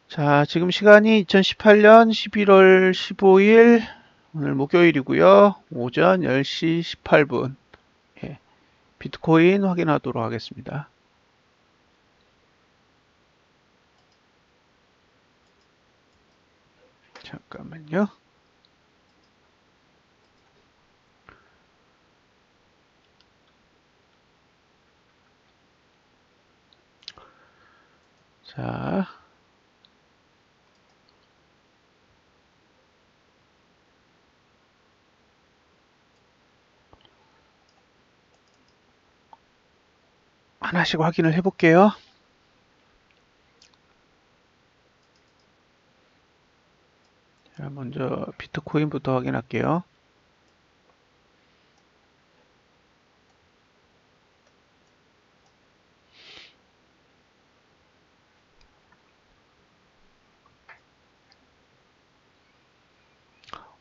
자, 지금 시간이 2018년 11월 15일, 오늘 목요일이고요. 오전 10시 18분. 예, 비트코인 확인하도록 하겠습니다. 잠깐만요. 자, 하나씩 확인을 해볼게요. 자, 먼저 비트코인부터 확인할게요.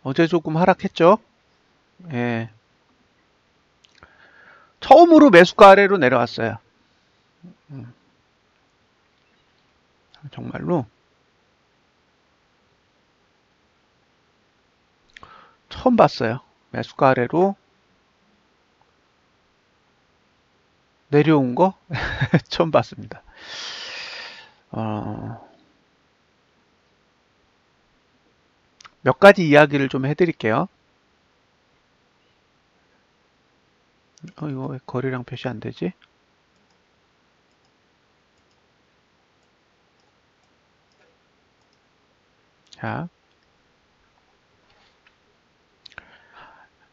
어제 조금 하락했죠? 예. 처음으로 매수가 아래로 내려왔어요. 정말로. 처음 봤어요. 매수가 아래로 내려온 거 처음 봤습니다. 몇 가지 이야기를 좀 해드릴게요. 이거 왜 거리랑 표시 안 되지? 자,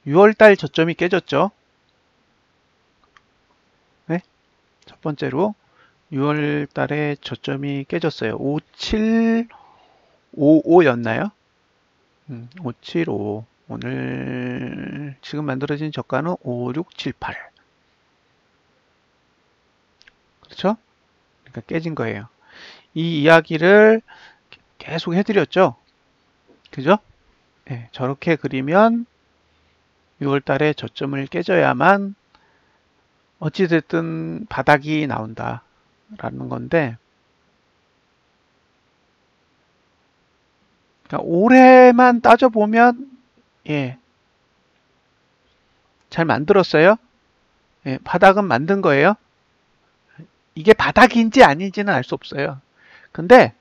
6월달 저점이 깨졌죠? 네? 첫 번째로 6월달에 저점이 깨졌어요. 5755였나요? 5755. 오늘 지금 만들어진 저가는 5678. 그렇죠? 그러니까 깨진 거예요. 이 이야기를 계속 해드렸죠? 그죠? 네, 저렇게 그리면 6월달에 저점을 깨져야만 어찌됐든 바닥이 나온다 라는 건데, 그러니까 올해만 따져보면 예, 잘 만들었어요. 예, 바닥은 만든 거예요. 이게 바닥인지 아닌지는 알 수 없어요. 근데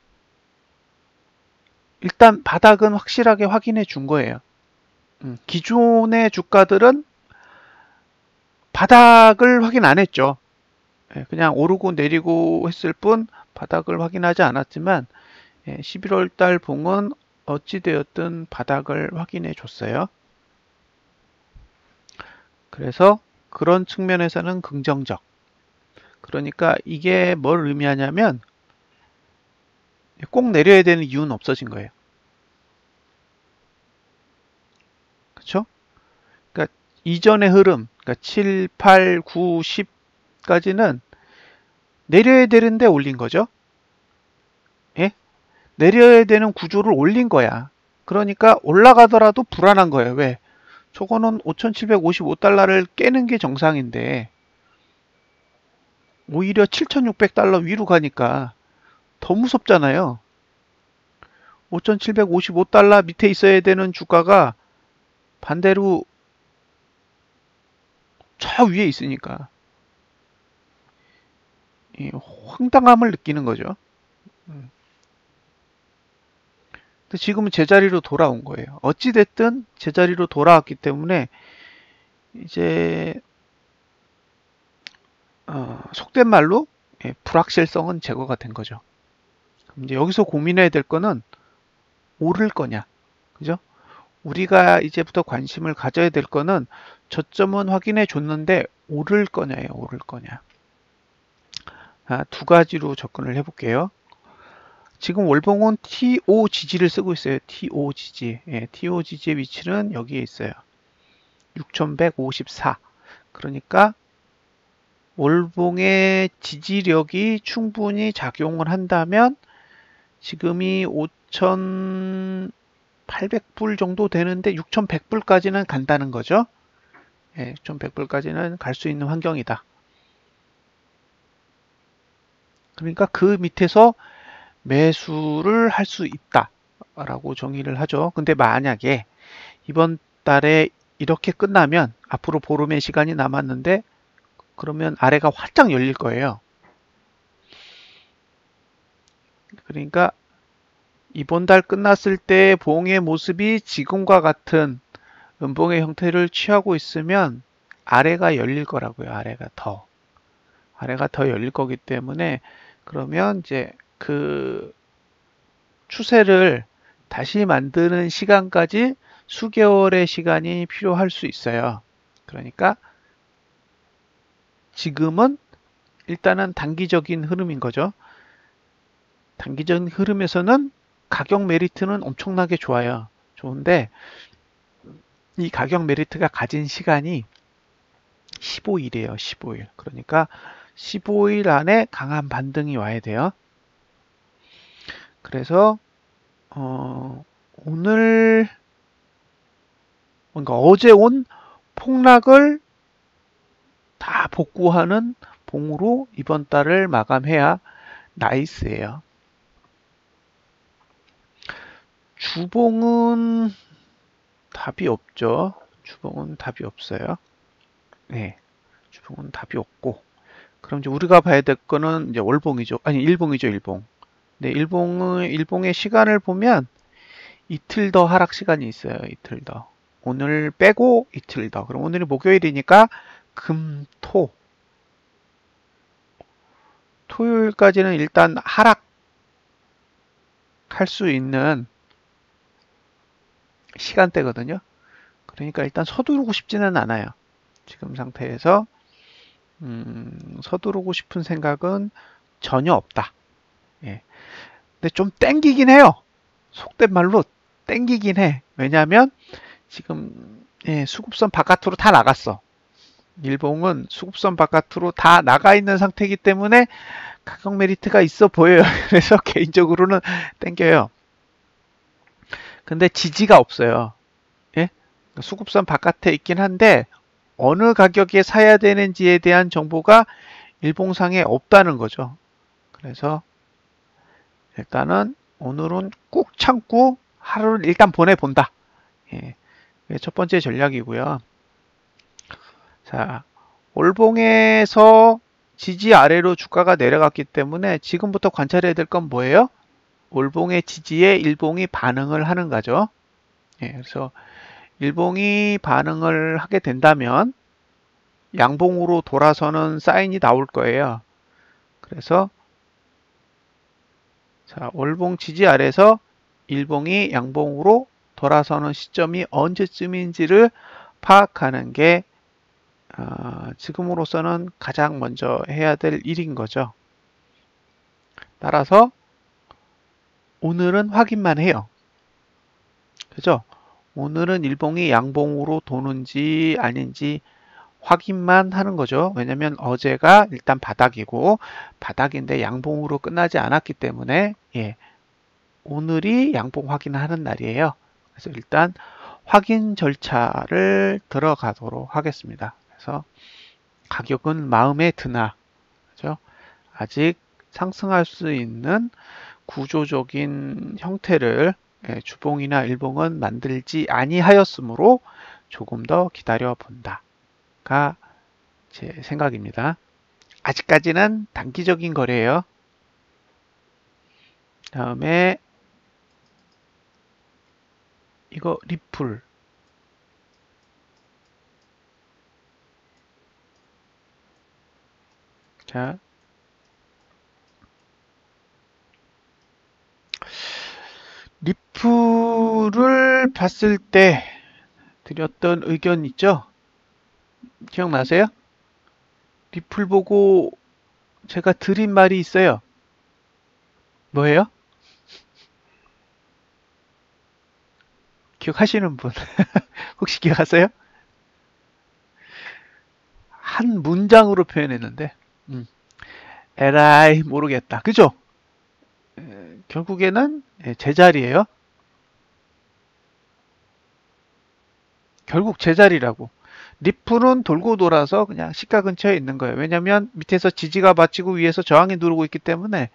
일단 바닥은 확실하게 확인해 준 거예요. 기존의 주가들은 바닥을 확인 안 했죠. 예, 그냥 오르고 내리고 했을 뿐 바닥을 확인하지 않았지만 11월 달 봉은 어찌되었든 바닥을 확인해 줬어요. 그래서 그런 측면에서는 긍정적. 그러니까 이게 뭘 의미하냐면 꼭 내려야 되는 이유는 없어진 거예요. 그렇죠? 그러니까 이전의 흐름, 그러니까 7, 8, 9, 10까지는 내려야 되는데 올린 거죠. 예? 내려야 되는 구조를 올린 거야. 그러니까 올라가더라도 불안한 거예요. 왜? 저거는 5,755달러를 깨는 게 정상인데 오히려 7,600달러 위로 가니까 더 무섭잖아요. 5,755달러 밑에 있어야 되는 주가가 반대로 저 위에 있으니까 황당함을 느끼는 거죠. 근데 지금은 제자리로 돌아온 거예요. 어찌됐든 제자리로 돌아왔기 때문에 이제 속된 말로 불확실성은 제거가 된 거죠. 그럼 이제 여기서 고민해야 될 거는 오를 거냐, 그죠? 우리가 이제부터 관심을 가져야 될 거는 저점은 확인해 줬는데 오를 거냐예요, 오를 거냐. 두 가지로 접근을 해볼게요. 지금 월봉은 TO 지지를 쓰고 있어요. TO 지지. TO 지지의 위치는 여기에 있어요. 6154. 그러니까 월봉의 지지력이 충분히 작용을 한다면 지금이 5,800불 정도 되는데 6,100불까지는 간다는 거죠. 6,100불까지는 갈 수 있는 환경이다. 그러니까 그 밑에서 매수를 할 수 있다라고 정의를 하죠. 근데 만약에 이번 달에 이렇게 끝나면 앞으로 보름의 시간이 남았는데 그러면 아래가 활짝 열릴 거예요. 그러니까 이번 달 끝났을 때 봉의 모습이 지금과 같은 음봉의 형태를 취하고 있으면 아래가 열릴 거라고요. 아래가 더 열릴 거기 때문에 그러면 이제 그 추세를 다시 만드는 시간까지 수개월의 시간이 필요할 수 있어요. 그러니까 지금은 일단은 단기적인 흐름인 거죠. 단기적인 흐름에서는 가격 메리트는 엄청나게 좋아요. 좋은데 이 가격 메리트가 가진 시간이 15일이에요. 15일. 그러니까 15일 안에 강한 반등이 와야 돼요. 그래서 오늘 그러니까 어제 온 폭락을 다 복구하는 봉으로 이번 달을 마감해야 나이스예요. 주봉은 답이 없죠. 주봉은 답이 없어요. 네, 주봉은 답이 없고. 그럼 이제 우리가 봐야 될 거는 이제 월봉이죠. 아니, 일봉이죠, 일봉. 네, 일봉의 시간을 보면 이틀 더 하락 시간이 있어요. 이틀 더. 오늘 빼고 이틀 더. 그럼 오늘이 목요일이니까 금, 토. 토요일까지는 일단 하락할 수 있는 시간대거든요. 그러니까 일단 서두르고 싶지는 않아요. 지금 상태에서 서두르고 싶은 생각은 전혀 없다. 예. 근데 좀 땡기긴 해요. 속된 말로 땡기긴 해. 왜냐하면 지금 수급선 바깥으로 다 나갔어. 일봉은 수급선 바깥으로 다 나가 있는 상태이기 때문에 가격 메리트가 있어 보여요. 그래서 개인적으로는 땡겨요. 근데 지지가 없어요. 예? 수급선 바깥에 있긴 한데 어느 가격에 사야 되는지에 대한 정보가 일봉상에 없다는 거죠. 그래서 일단은 오늘은 꾹 참고 하루를 일단 보내본다. 예. 첫 번째 전략이고요. 자, 월봉에서 지지 아래로 주가가 내려갔기 때문에 지금부터 관찰해야 될 건 뭐예요? 월봉의 지지에 일봉이 반응을 하는 거죠. 예, 그래서 일봉이 반응을 하게 된다면 양봉으로 돌아서는 사인이 나올 거예요. 그래서 자, 월봉 지지 아래서 일봉이 양봉으로 돌아서는 시점이 언제쯤인지를 파악하는 게 지금으로서는 가장 먼저 해야 될 일인 거죠. 따라서 오늘은 확인만 해요. 그죠? 오늘은 일봉이 양봉으로 도는지 아닌지 확인만 하는 거죠. 왜냐면 어제가 일단 바닥이고 바닥인데 양봉으로 끝나지 않았기 때문에 오늘이 양봉 확인하는 날이에요. 그래서 일단 확인 절차를 들어가도록 하겠습니다. 그래서 가격은 마음에 드나 그죠? 아직 상승할 수 있는 구조적인 형태를 주봉이나 일봉은 만들지 아니하였으므로 조금 더 기다려 본다가 제 생각입니다. 아직까지는 단기적인 거래예요. 다음에 이거 리플 자 리플을 봤을 때 드렸던 의견 있죠? 기억나세요? 리플 보고 제가 드린 말이 있어요. 뭐예요? 기억하시는 분? 혹시 기억하세요? 한 문장으로 표현했는데 에라이 모르겠다. 그죠? 결국에는 제자리예요. 결국 제자리라고. 리플은 돌고 돌아서 그냥 시가 근처에 있는 거예요. 왜냐면 밑에서 지지가 받치고 위에서 저항이 누르고 있기 때문에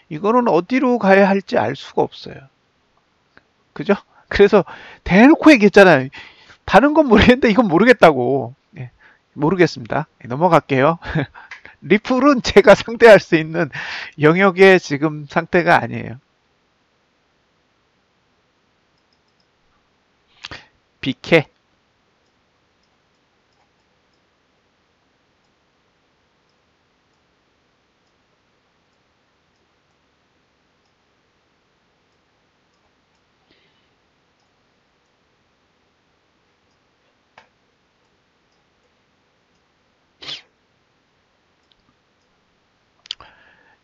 이거는 어디로 가야 할지 알 수가 없어요. 그죠? 그래서 대놓고 얘기했잖아요. 다른 건 모르겠는데 이건 모르겠다고. 예, 모르겠습니다. 넘어갈게요. 리플은 제가 상대할 수 있는 영역의 지금 상태가 아니에요. 비케.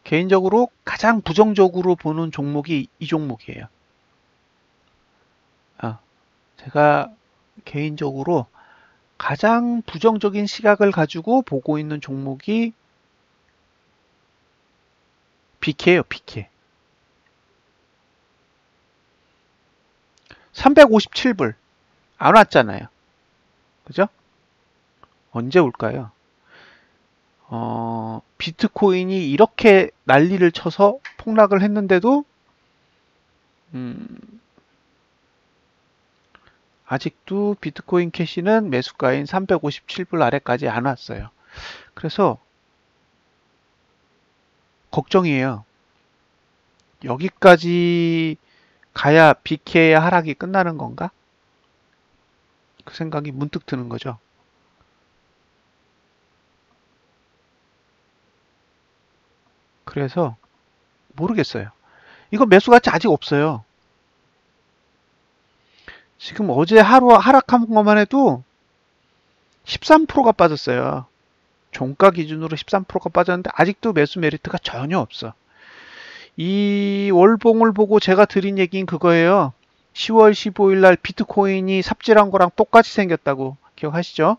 개인적으로 가장 부정적으로 보는 종목이 이 종목이에요. 제가 개인적으로 가장 부정적인 시각을 가지고 보고 있는 종목이 비케예요, 비케. 357불. 안 왔잖아요. 그죠? 언제 올까요? 비트코인이 이렇게 난리를 쳐서 폭락을 했는데도 아직도 비트코인 캐시는 매수가인 357불 아래까지 안 왔어요. 그래서 걱정이에요. 여기까지 가야 BK의 하락이 끝나는 건가? 그 생각이 문득 드는 거죠. 그래서 모르겠어요. 이거 매수 가치 아직 없어요. 지금 어제 하루 하락한 것만 해도 13%가 빠졌어요. 종가 기준으로 13%가 빠졌는데 아직도 매수 메리트가 전혀 없어. 이 월봉을 보고 제가 드린 얘기는 그거예요. 10월 15일 날 비트코인이 삽질한 거랑 똑같이 생겼다고 기억하시죠?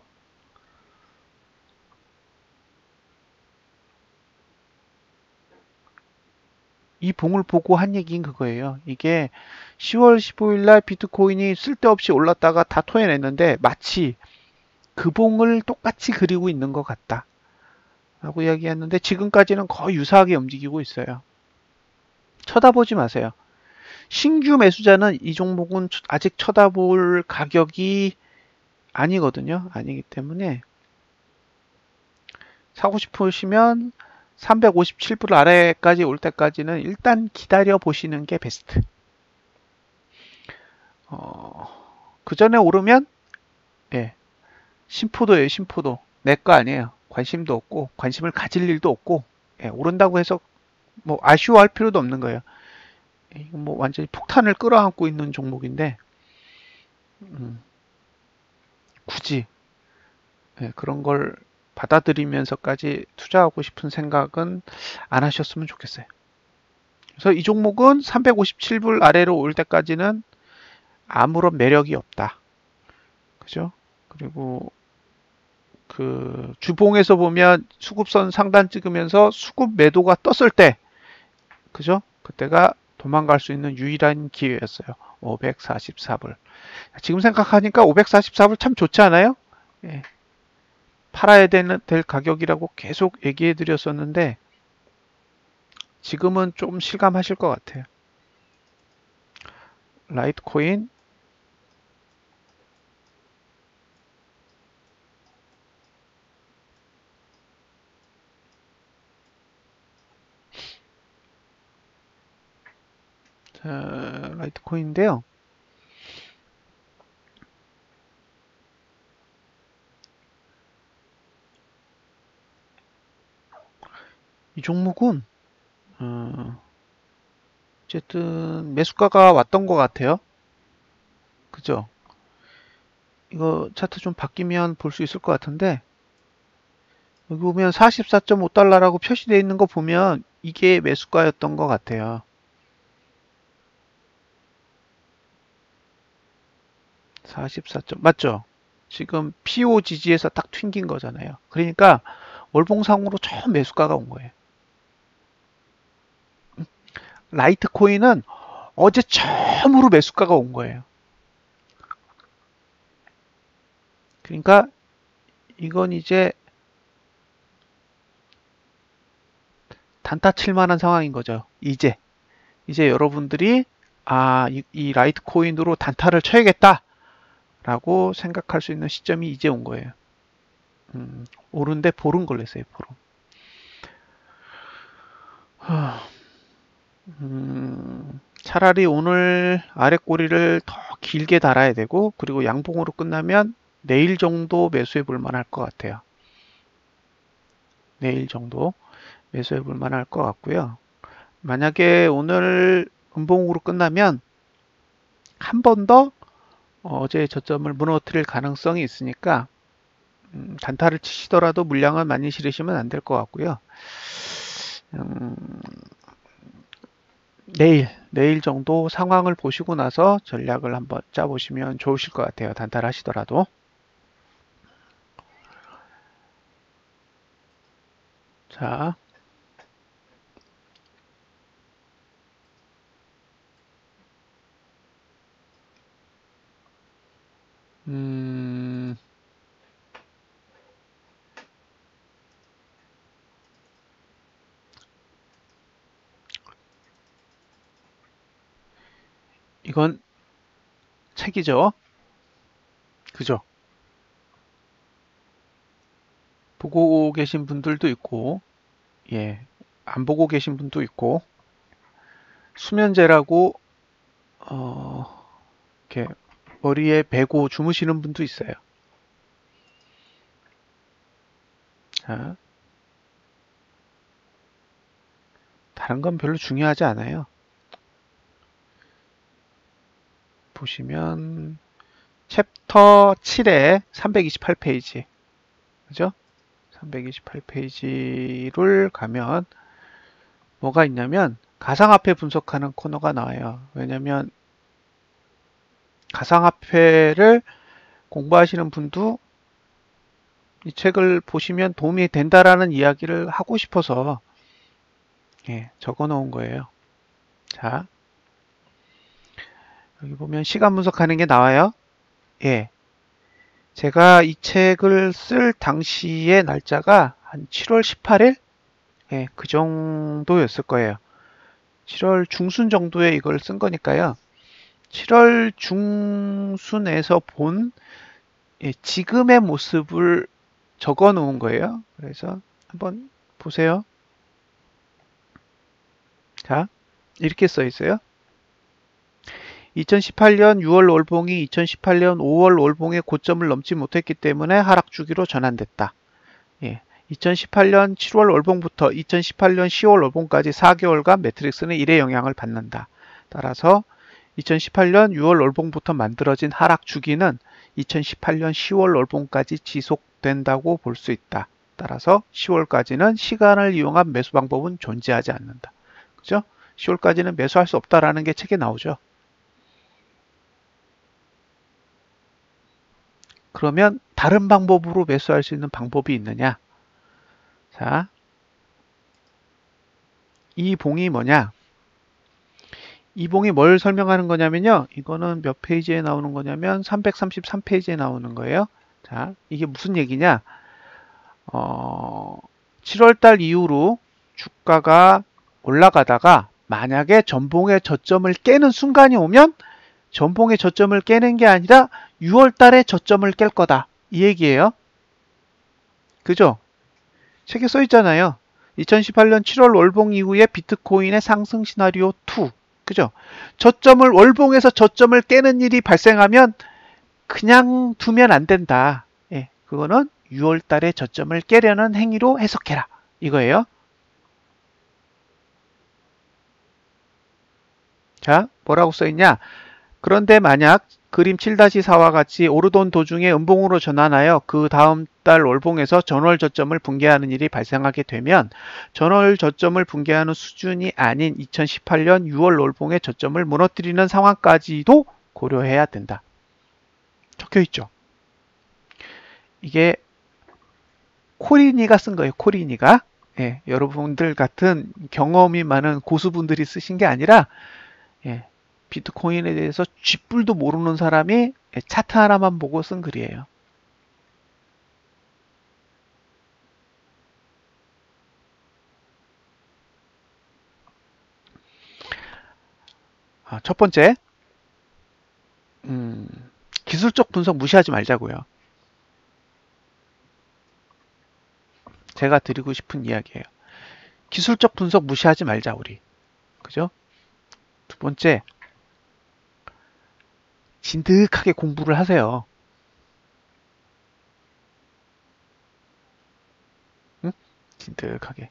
이 봉을 보고 한 얘기인 그거예요. 이게 10월 15일 날 비트코인이 쓸데없이 올랐다가 다 토해냈는데 마치 그 봉을 똑같이 그리고 있는 것 같다. 라고 이야기했는데 지금까지는 거의 유사하게 움직이고 있어요. 쳐다보지 마세요. 신규 매수자는 이 종목은 아직 쳐다볼 가격이 아니거든요. 아니기 때문에 사고 싶으시면 357불 아래까지 올 때까지는 일단 기다려 보시는 게 베스트. 그 전에 오르면 예, 심포도예요. 심포도. 내 거 아니에요. 관심도 없고 관심을 가질 일도 없고 예, 오른다고 해서 뭐 아쉬워할 필요도 없는 거예요. 이건 뭐 완전히 폭탄을 끌어안고 있는 종목인데 굳이 예, 그런 걸 받아들이면서까지 투자하고 싶은 생각은 안 하셨으면 좋겠어요. 그래서 이 종목은 357불 아래로 올 때까지는 아무런 매력이 없다. 그죠? 그리고 그 주봉에서 보면 수급선 상단 찍으면서 수급 매도가 떴을 때, 그죠? 그때가 도망갈 수 있는 유일한 기회였어요. 544불. 지금 생각하니까 544불 참 좋지 않아요? 예. 팔아야 될 가격이라고 계속 얘기해 드렸었는데, 지금은 좀 실감하실 것 같아요. 라이트코인, 자, 라이트코인인데요. 이 종목은 어쨌든 매수가가 왔던 것 같아요. 그죠? 이거 차트 좀 바뀌면 볼 수 있을 것 같은데 여기 보면 44.5달러라고 표시되어 있는 거 보면 이게 매수가였던 것 같아요. 44점 맞죠? 지금 POGG에서 딱 튕긴 거잖아요. 그러니까 월봉상으로 처음 매수가가 온 거예요. 라이트코인은 어제 처음으로 매수가가 온 거예요. 그러니까 이건 이제 단타 칠 만한 상황인 거죠. 이제 여러분들이 이 라이트코인으로 단타를 쳐야겠다 라고 생각할 수 있는 시점이 이제 온 거예요. 오른데 보름 걸렸어요. 보름. 차라리 오늘 아래 꼬리를 더 길게 달아야 되고, 그리고 양봉으로 끝나면 내일 정도 매수해 볼 만할 것 같아요. 내일 정도 매수해 볼 만할 것 같고요. 만약에 오늘 음봉으로 끝나면 한 번 더 어제 저점을 무너뜨릴 가능성이 있으니까 단타를 치시더라도 물량은 많이 실으시면 안 될 것 같고요. 내일 정도 상황을 보시고 나서 전략을 한번 짜보시면 좋으실 것 같아요. 단타를 하시더라도. 자, 이건 책이죠. 그죠? 보고 계신 분들도 있고, 예, 안 보고 계신 분도 있고, 수면제라고, 이렇게 머리에 베고 주무시는 분도 있어요. 자, 다른 건 별로 중요하지 않아요. 보시면, 챕터 7에 328페이지. 그죠? 328페이지를 가면 뭐가 있냐면 가상화폐 분석하는 코너가 나와요. 왜냐면 가상화폐를 공부하시는 분도 이 책을 보시면 도움이 된다라는 이야기를 하고 싶어서 적어 놓은 거예요. 자, 여기 보면 시간 분석하는 게 나와요. 예. 제가 이 책을 쓸 당시의 날짜가 한 7월 18일? 예, 그 정도였을 거예요. 7월 중순 정도에 이걸 쓴 거니까요. 7월 중순에서 본 지금의 모습을 적어 놓은 거예요. 그래서 한번 보세요. 자, 이렇게 써 있어요. 2018년 6월 월봉이 2018년 5월 월봉의 고점을 넘지 못했기 때문에 하락 주기로 전환됐다. 2018년 7월 월봉부터 2018년 10월 월봉까지 4개월간 매트릭스는 1의 영향을 받는다. 따라서 2018년 6월 월봉부터 만들어진 하락 주기는 2018년 10월 월봉까지 지속된다고 볼 수 있다. 따라서 10월까지는 시간을 이용한 매수 방법은 존재하지 않는다. 그죠? 10월까지는 매수할 수 없다라는 게 책에 나오죠. 그러면 다른 방법으로 매수할 수 있는 방법이 있느냐? 자, 이 봉이 뭐냐? 이 봉이 뭘 설명하는 거냐면요. 이거는 몇 페이지에 나오는 거냐면 333페이지에 나오는 거예요. 자, 이게 무슨 얘기냐? 7월달 이후로 주가가 올라가다가 만약에 전봉의 저점을 깨는 순간이 오면 전봉의 저점을 깨는 게 아니라 6월달에 저점을 깰 거다. 이 얘기예요. 그죠? 책에 써 있잖아요. 2018년 7월 월봉 이후에 비트코인의 상승 시나리오 2. 그죠? 저점을 월봉에서 저점을 깨는 일이 발생하면 그냥 두면 안 된다. 예, 그거는 6월 달에 저점을 깨려는 행위로 해석해라. 이거예요. 자, 뭐라고 써 있냐? 그런데 만약 그림 7-4와 같이 오르던 도중에 음봉으로 전환하여 그 다음 달 월봉에서 전월 저점을 붕괴하는 일이 발생하게 되면 전월 저점을 붕괴하는 수준이 아닌 2018년 6월 월봉의 저점을 무너뜨리는 상황까지도 고려해야 된다. 적혀 있죠. 이게 코리니가 쓴 거예요. 코리니가. 예, 여러분들 같은 경험이 많은 고수분들이 쓰신 게 아니라 비트코인에 대해서 쥐뿔도 모르는 사람이 차트 하나만 보고 쓴 글이에요. 첫 번째, 기술적 분석 무시하지 말자고요. 제가 드리고 싶은 이야기예요. 기술적 분석 무시하지 말자, 우리. 그죠? 두 번째, 진득하게 공부를 하세요. 응? 진득하게.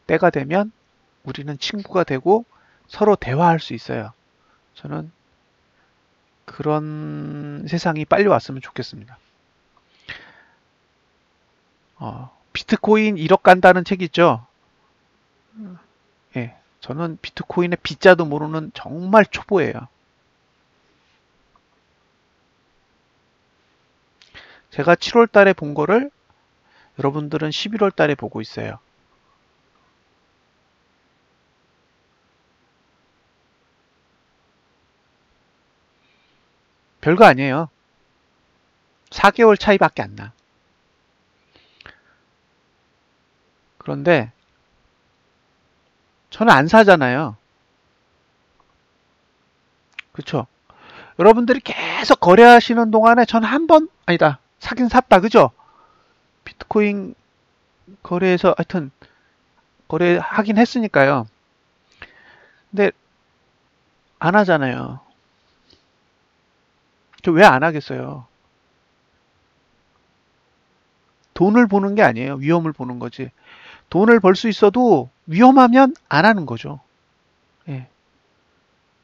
때가 되면 우리는 친구가 되고 서로 대화할 수 있어요. 저는 그런 세상이 빨리 왔으면 좋겠습니다. 비트코인 1억 간다는 책 있죠? 예, 저는 비트코인의 B자도 모르는 정말 초보예요. 제가 7월 달에 본 거를 여러분들은 11월 달에 보고 있어요. 별거 아니에요. 4개월 차이밖에 안 나. 그런데 저는 안 사잖아요. 그쵸? 여러분들이 계속 거래하시는 동안에 저는 한 번, 아니다. 사긴 샀다. 그죠? 비트코인 거래해서 하여튼 거래하긴 했으니까요. 근데 안 하잖아요. 저 왜 안 하겠어요? 돈을 보는 게 아니에요. 위험을 보는 거지. 돈을 벌 수 있어도 위험하면 안 하는 거죠. 예.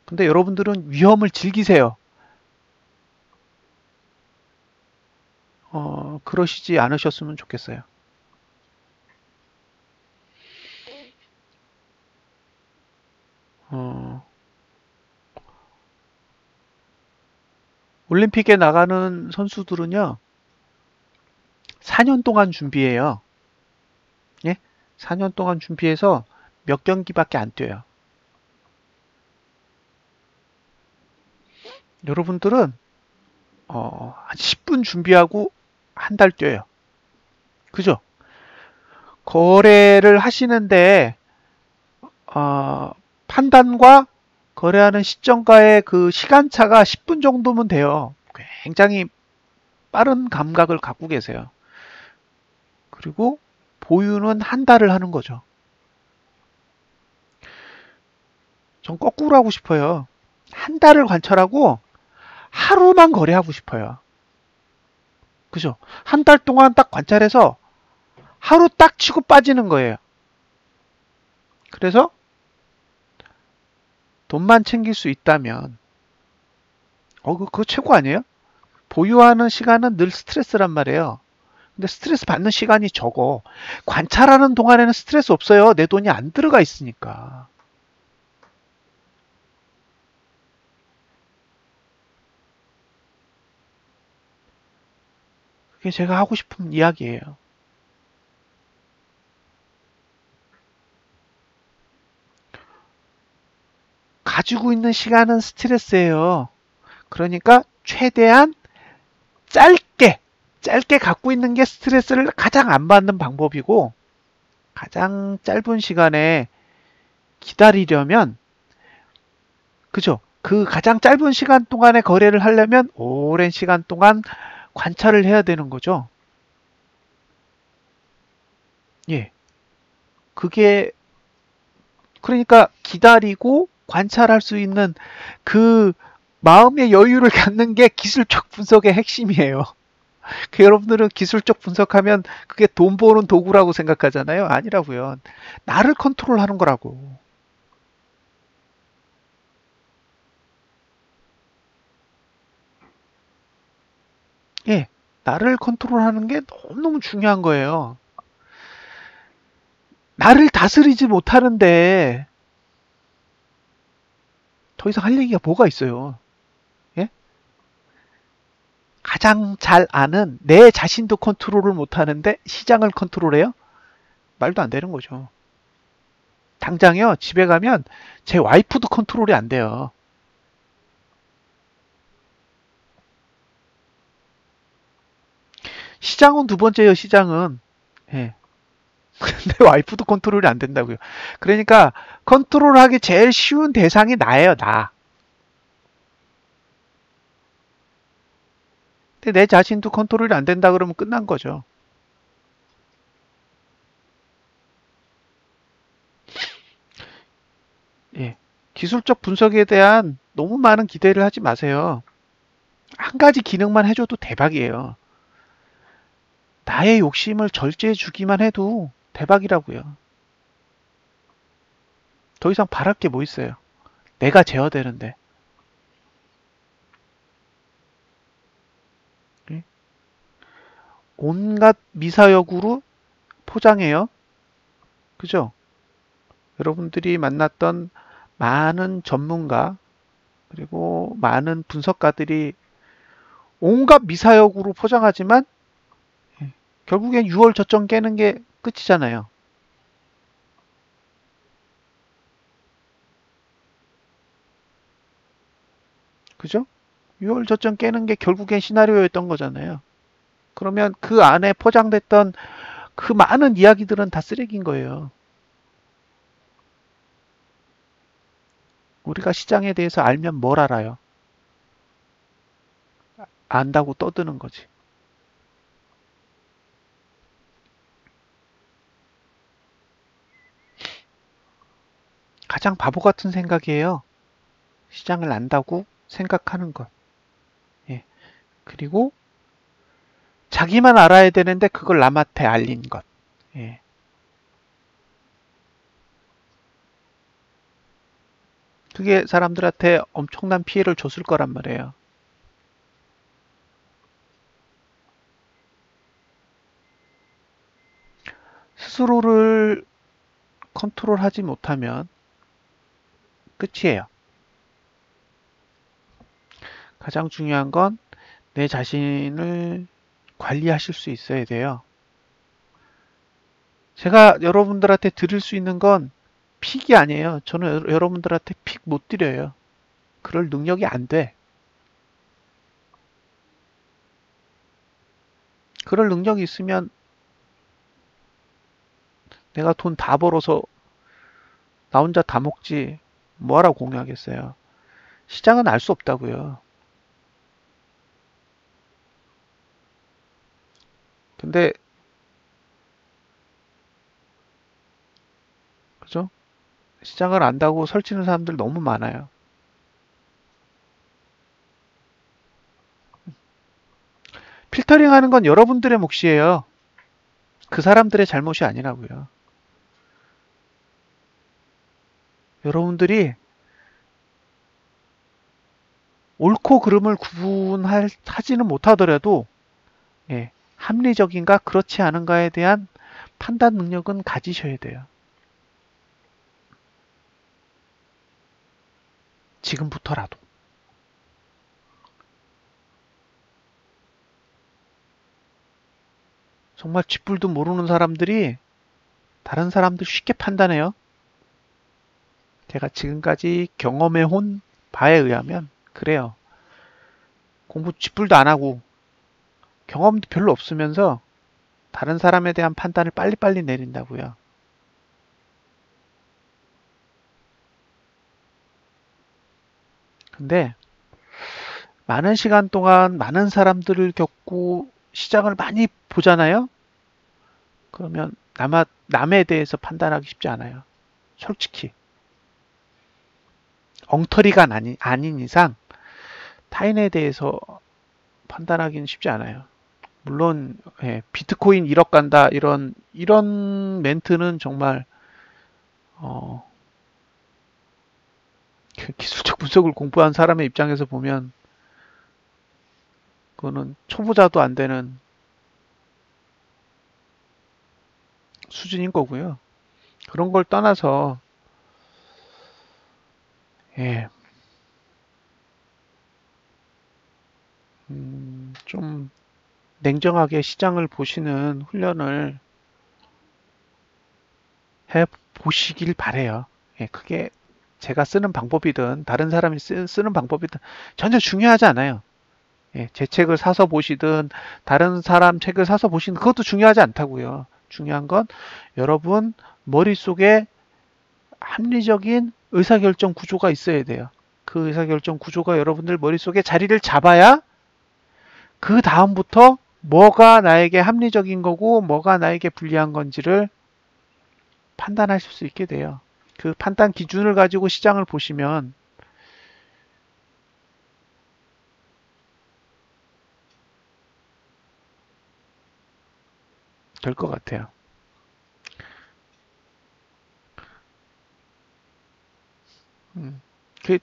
근데 여러분들은 위험을 즐기세요. 그러시지 않으셨으면 좋겠어요. 올림픽에 나가는 선수들은요, 4년 동안 준비해요. 예? 4년 동안 준비해서 몇 경기밖에 안 뛰어요. 여러분들은 한 10분 준비하고 한 달 뛰어요. 그죠? 거래를 하시는데 판단과 거래하는 시점과의 그 시간차가 10분 정도면 돼요. 굉장히 빠른 감각을 갖고 계세요. 그리고 보유는 한 달을 하는 거죠. 전 거꾸로 하고 싶어요. 한 달을 관찰하고 하루만 거래하고 싶어요. 그죠? 한 달 동안 딱 관찰해서 하루 딱 치고 빠지는 거예요. 그래서 돈만 챙길 수 있다면 그거 최고 아니에요? 보유하는 시간은 늘 스트레스란 말이에요. 근데 스트레스 받는 시간이 적어. 관찰하는 동안에는 스트레스 없어요. 내 돈이 안 들어가 있으니까. 그게 제가 하고 싶은 이야기예요. 가지고 있는 시간은 스트레스예요. 그러니까 최대한 짧게 갖고 있는 게 스트레스를 가장 안 받는 방법이고, 가장 짧은 시간에 기다리려면, 그죠? 그 가장 짧은 시간 동안에 거래를 하려면 오랜 시간 동안 관찰을 해야 되는 거죠. 예. 그게, 그러니까 기다리고 관찰할 수 있는 그 마음의 여유를 갖는 게 기술적 분석의 핵심이에요. 그 여러분들은 기술적 분석하면 그게 돈 버는 도구라고 생각하잖아요. 아니라고요. 나를 컨트롤하는 거라고. 예, 나를 컨트롤하는 게 너무너무 중요한 거예요. 나를 다스리지 못하는데 더 이상 할 얘기가 뭐가 있어요. 예? 가장 잘 아는 내 자신도 컨트롤을 못하는데 시장을 컨트롤해요? 말도 안 되는 거죠. 당장요, 집에 가면 제 와이프도 컨트롤이 안 돼요. 시장은 두 번째예요, 시장은. 예. 근데 와이프도 컨트롤이 안 된다고요. 그러니까 컨트롤하기 제일 쉬운 대상이 나예요, 나. 근데 내 자신도 컨트롤이 안 된다 그러면 끝난 거죠. 예. 기술적 분석에 대한 너무 많은 기대를 하지 마세요. 한 가지 기능만 해줘도 대박이에요. 나의 욕심을 절제해 주기만 해도 대박이라고요. 더 이상 바랄 게 뭐 있어요. 내가 제어되는데. 예? 온갖 미사역으로 포장해요. 그죠? 여러분들이 만났던 많은 전문가, 그리고 많은 분석가들이 온갖 미사역으로 포장하지만 결국엔 6월 저점 깨는 게 끝이잖아요. 그죠? 6월 저점 깨는 게 결국엔 시나리오였던 거잖아요. 그러면 그 안에 포장됐던 그 많은 이야기들은 다 쓰레기인 거예요. 우리가 시장에 대해서 알면 뭘 알아요? 안다고 떠드는 거지. 가장 바보 같은 생각이에요. 시장을 안다고 생각하는 것. 예. 그리고 자기만 알아야 되는데 그걸 남한테 알린 것. 예. 그게 사람들한테 엄청난 피해를 줬을 거란 말이에요. 스스로를 컨트롤하지 못하면 끝이에요. 가장 중요한 건 내 자신을 관리하실 수 있어야 돼요. 제가 여러분들한테 드릴 수 있는 건 픽이 아니에요. 저는 여러분들한테 픽 못 드려요. 그럴 능력이 안 돼. 그럴 능력이 있으면 내가 돈 다 벌어서 나 혼자 다 먹지 뭐하러 공유하겠어요. 시장은 알 수 없다고요. 근데 그죠? 시장을 안다고 설치는 사람들 너무 많아요. 필터링 하는 건 여러분들의 몫이에요. 그 사람들의 잘못이 아니라고요. 여러분들이 옳고 그름을 구분하지는 못하더라도 예, 합리적인가 그렇지 않은가에 대한 판단 능력은 가지셔야 돼요. 지금부터라도. 정말 쥐뿔도 모르는 사람들이 다른 사람들 쉽게 판단해요. 제가 지금까지 경험해 온 바에 의하면 그래요. 공부 쥐뿔도 안 하고 경험도 별로 없으면서 다른 사람에 대한 판단을 빨리빨리 내린다고요. 근데 많은 시간 동안 많은 사람들을 겪고 시장을 많이 보잖아요. 그러면 남에 대해서 판단하기 쉽지 않아요. 솔직히. 엉터리가 아닌 이상 타인에 대해서 판단하기는 쉽지 않아요. 물론 예, 비트코인 1억 간다 이런 멘트는 정말 어, 기술적 분석을 공부한 사람의 입장에서 보면 그거는 초보자도 안 되는 수준인 거고요. 그런 걸 떠나서 예, 좀 냉정하게 시장을 보시는 훈련을 해 보시길 바래요. 예, 그게 제가 쓰는 방법이든 다른 사람이 쓰는 방법이든 전혀 중요하지 않아요. 예, 제 책을 사서 보시든 다른 사람 책을 사서 보시든 그것도 중요하지 않다고요. 중요한 건 여러분 머릿속에 합리적인 의사결정 구조가 있어야 돼요. 그 의사결정 구조가 여러분들 머릿속에 자리를 잡아야 그 다음부터 뭐가 나에게 합리적인 거고 뭐가 나에게 불리한 건지를 판단하실 수 있게 돼요. 그 판단 기준을 가지고 시장을 보시면 될 것 같아요. 그,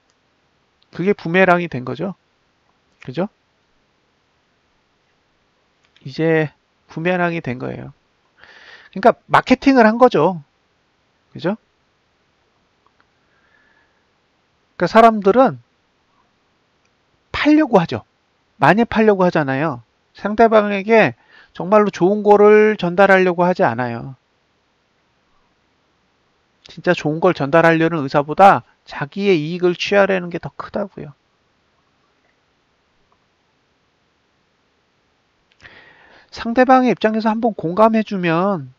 그게 부메랑이 된 거죠. 그죠? 이제 부메랑이 된 거예요. 그러니까 마케팅을 한 거죠. 그죠? 그러니까 사람들은 팔려고 하죠. 많이 팔려고 하잖아요. 상대방에게 정말로 좋은 거를 전달하려고 하지 않아요. 진짜 좋은 걸 전달하려는 의사보다 자기의 이익을 취하려는 게 더 크다고요. 상대방의 입장에서 한번 공감해주면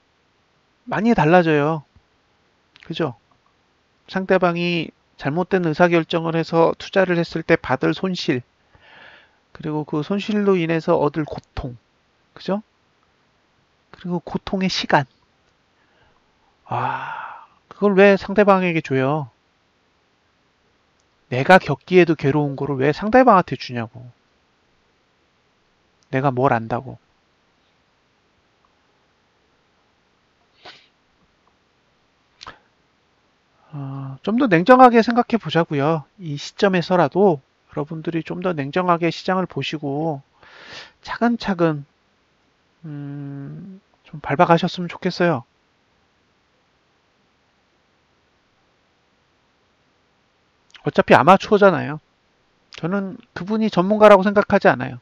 많이 달라져요. 그죠? 상대방이 잘못된 의사결정을 해서 투자를 했을 때 받을 손실, 그리고 그 손실로 인해서 얻을 고통, 그죠? 그리고 고통의 시간. 그걸 왜 상대방에게 줘요? 내가 겪기에도 괴로운 거를 왜 상대방한테 주냐고. 내가 뭘 안다고. 좀 더 냉정하게 생각해 보자고요. 이 시점에서라도 여러분들이 좀 더 냉정하게 시장을 보시고 차근차근 좀 밟아가셨으면 좋겠어요. 어차피 아마추어잖아요. 저는 그분이 전문가라고 생각하지 않아요.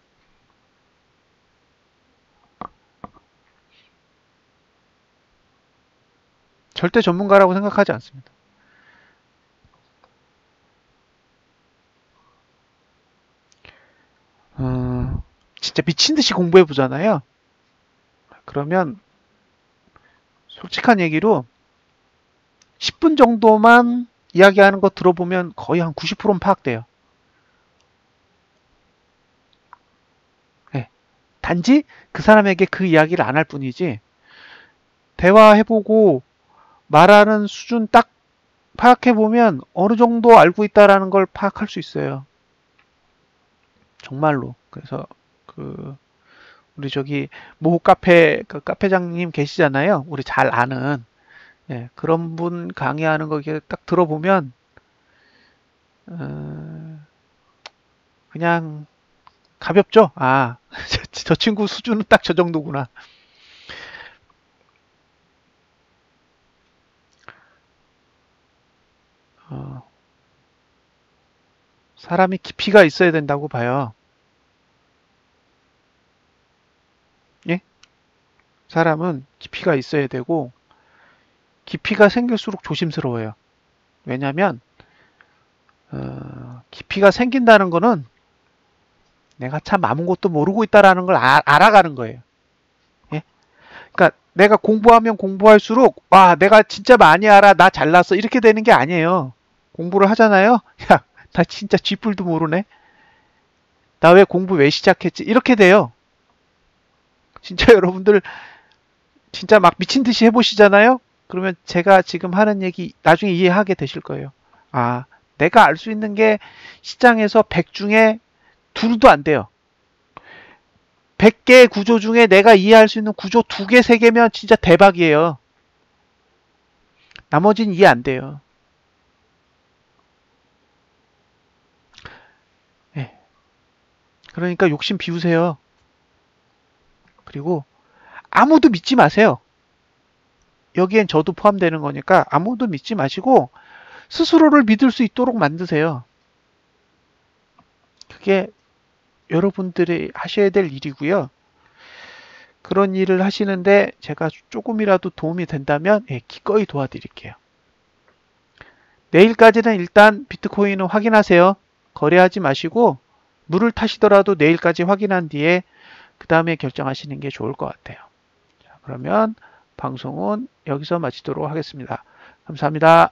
절대 전문가라고 생각하지 않습니다. 진짜 미친 듯이 공부해 보잖아요. 그러면 솔직한 얘기로 10분 정도만 이야기하는 거 들어보면 거의 한 90%는 파악돼요. 네. 단지 그 사람에게 그 이야기를 안 할 뿐이지 대화해보고 말하는 수준 딱 파악해보면 어느 정도 알고 있다라는 걸 파악할 수 있어요. 정말로. 그래서 우리 저기 모 카페 그 카페장님 계시잖아요. 우리 잘 아는 그런 분 강의하는 거 이렇게 딱 들어보면 그냥 가볍죠. 저 친구 수준은 딱 저 정도구나. 어, 사람이 깊이가 있어야 된다고 봐요. 예? 사람은 깊이가 있어야 되고 깊이가 생길수록 조심스러워요. 왜냐하면 깊이가 생긴다는 거는 내가 참 아무것도 모르고 있다라는 걸 알아가는 거예요. 예? 그러니까 내가 공부하면 공부할수록 와 내가 진짜 많이 알아 나 잘났어 이렇게 되는 게 아니에요. 공부를 하잖아요. 야, 나 진짜 쥐뿔도 모르네. 나 왜 공부 왜 시작했지? 이렇게 돼요. 진짜 여러분들 진짜 막 미친 듯이 해보시잖아요. 그러면 제가 지금 하는 얘기 나중에 이해하게 되실 거예요. 내가 알 수 있는 게 시장에서 100 중에 둘도 안 돼요. 100개의 구조 중에 내가 이해할 수 있는 구조 2개, 3개면 진짜 대박이에요. 나머지는 이해 안 돼요. 네. 그러니까 욕심 비우세요. 그리고 아무도 믿지 마세요. 여기엔 저도 포함되는 거니까 아무도 믿지 마시고 스스로를 믿을 수 있도록 만드세요. 그게 여러분들이 하셔야 될 일이고요. 그런 일을 하시는데 제가 조금이라도 도움이 된다면 기꺼이 도와드릴게요. 내일까지는 일단 비트코인을 확인하세요. 거래하지 마시고 물을 타시더라도 내일까지 확인한 뒤에 그 다음에 결정하시는 게 좋을 것 같아요. 자, 그러면 방송은 여기서 마치도록 하겠습니다. 감사합니다.